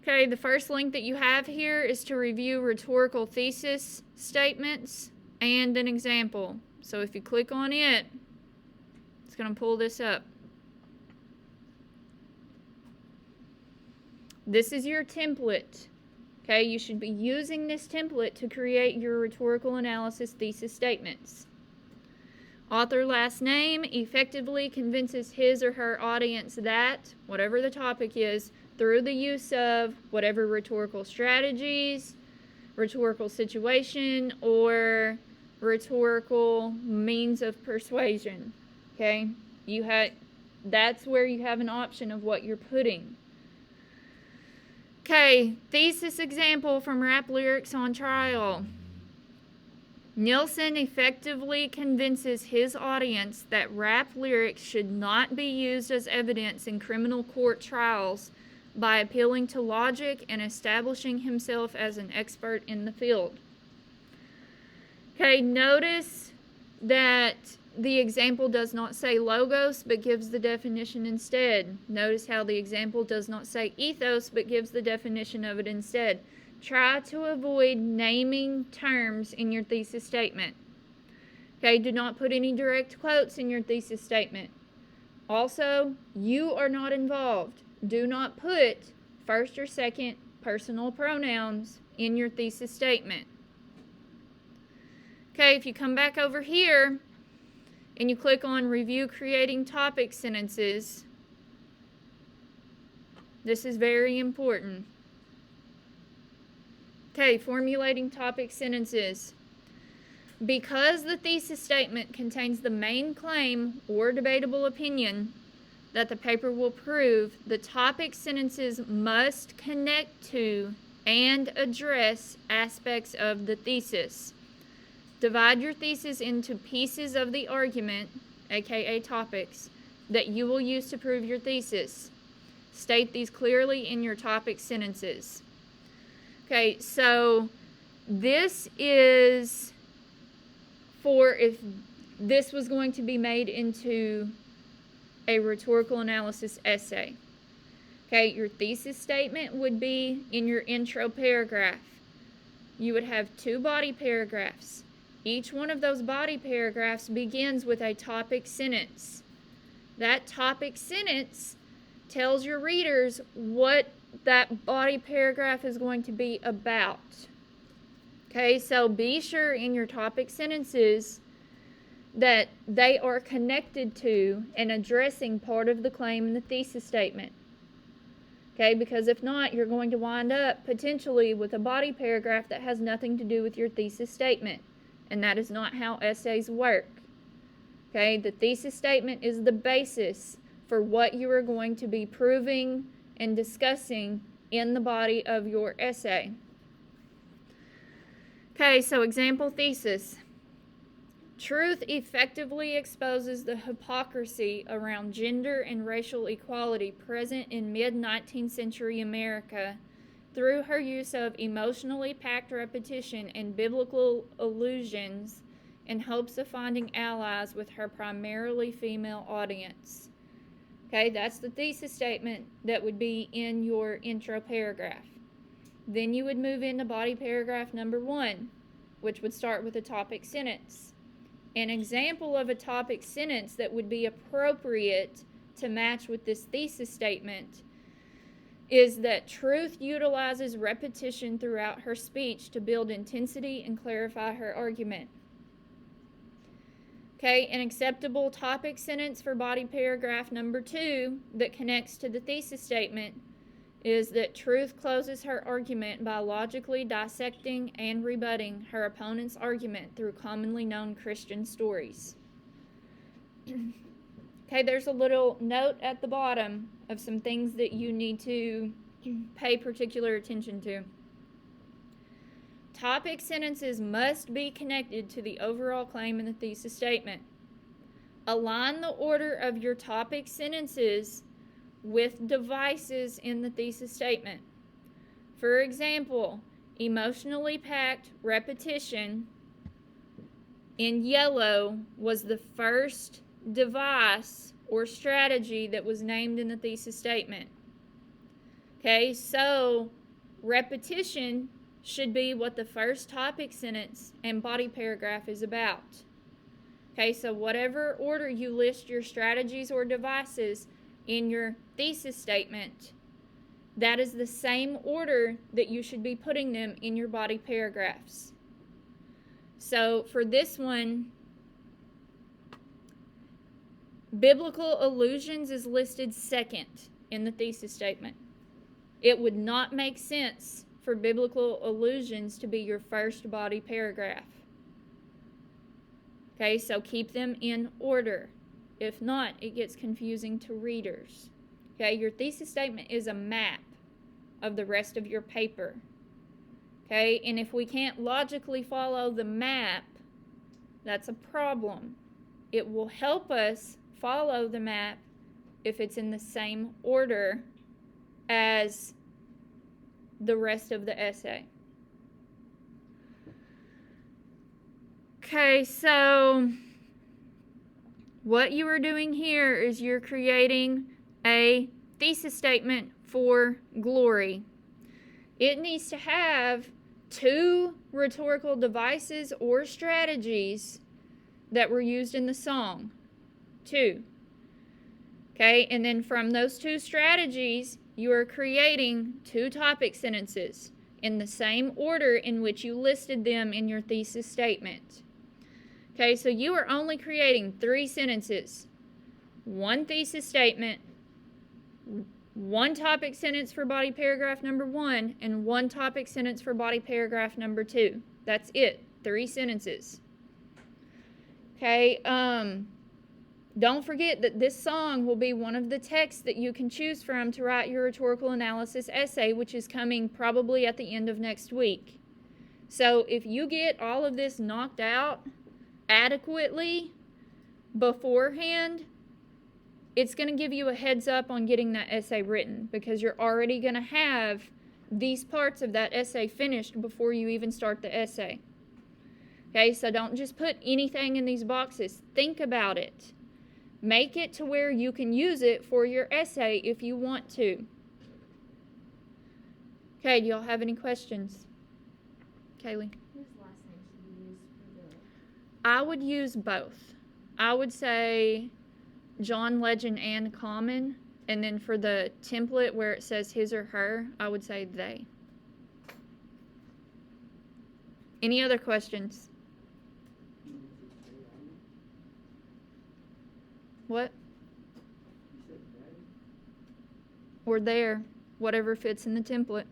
Okay, the first link that you have here is to review rhetorical thesis statements and an example. So if you click on it, it's going to pull this up. This is your template. Okay, you should be using this template to create your rhetorical analysis thesis statements. Author last name effectively convinces his or her audience that, whatever the topic is, through the use of whatever rhetorical strategies, rhetorical situation, or rhetorical means of persuasion. Okay? That's where you have an option of what you're putting. Okay, thesis example from Rap Lyrics on Trial. Nielsen effectively convinces his audience that rap lyrics should not be used as evidence in criminal court trials by appealing to logic and establishing himself as an expert in the field. Okay, notice that the example does not say logos but gives the definition instead. Notice how the example does not say ethos but gives the definition of it instead. Try to avoid naming terms in your thesis statement. Okay, do not put any direct quotes in your thesis statement. Also, you are not involved. Do not put first or second personal pronouns in your thesis statement. Okay, if you come back over here and you click on Review Creating Topic Sentences, this is very important. Okay, formulating topic sentences. Because the thesis statement contains the main claim or debatable opinion that the paper will prove, the topic sentences must connect to and address aspects of the thesis. Divide your thesis into pieces of the argument, aka topics, that you will use to prove your thesis. State these clearly in your topic sentences. Okay, so this is for if this was going to be made into a rhetorical analysis essay. Okay, your thesis statement would be in your intro paragraph. You would have 2 body paragraphs. Each one of those body paragraphs begins with a topic sentence. That topic sentence tells your readers what that body paragraph is going to be about. Okay, so be sure in your topic sentences that they are connected to and addressing part of the claim in the thesis statement. Okay, because if not, you're going to wind up potentially with a body paragraph that has nothing to do with your thesis statement. And that is not how essays work. Okay, the thesis statement is the basis for what you are going to be proving and discussing in the body of your essay. Okay, so example thesis. Truth effectively exposes the hypocrisy around gender and racial equality present in mid-19th century America through her use of emotionally packed repetition and biblical allusions in hopes of finding allies with her primarily female audience. Okay, that's the thesis statement that would be in your intro paragraph. Then you would move into body paragraph number 1, which would start with a topic sentence. An example of a topic sentence that would be appropriate to match with this thesis statement is that Truth utilizes repetition throughout her speech to build intensity and clarify her argument. Okay, an acceptable topic sentence for body paragraph number 2 that connects to the thesis statement is that Truth closes her argument by logically dissecting and rebutting her opponent's argument through commonly known Christian stories. Okay, there's a little note at the bottom of some things that you need to pay particular attention to. Topic sentences must be connected to the overall claim in the thesis statement. Align the order of your topic sentences with devices in the thesis statement. For example, emotionally packed repetition in yellow was the first device or strategy that was named in the thesis statement. Okay, so repetition should be what the first topic sentence and body paragraph is about. Okay, so whatever order you list your strategies or devices in your thesis statement, that is the same order that you should be putting them in your body paragraphs. So for this one, biblical allusions is listed second in the thesis statement. It would not make sense for biblical allusions to be your first body paragraph. Okay, so keep them in order. If not, it gets confusing to readers. Okay, your thesis statement is a map of the rest of your paper. Okay, and if we can't logically follow the map, that's a problem. It will help us follow the map if it's in the same order as the rest of the essay. Okay, so what you are doing here is you're creating a thesis statement for glory. It needs to have 2 rhetorical devices or strategies that were used in the song. 2. Okay, and then from those 2 strategies, you are creating 2 topic sentences in the same order in which you listed them in your thesis statement. Okay, so you are only creating 3 sentences. 1 thesis statement, 1 topic sentence for body paragraph number 1, and 1 topic sentence for body paragraph number 2. That's it. 3 sentences. Okay, don't forget that this song will be one of the texts that you can choose from to write your rhetorical analysis essay, which is coming probably at the end of next week. So if you get all of this knocked out adequately beforehand, it's going to give you a heads up on getting that essay written, because you're already going to have these parts of that essay finished before you even start the essay. Okay, so don't just put anything in these boxes. Think about it. Make it to where you can use it for your essay if you want to. Okay, do y'all have any questions? Kaylee? Whose last name should we use for the... I would use both. I would say John, Legend, and Common. And then for the template where it says his or her, I would say they. Any other questions? What? Or there, whatever fits in the template.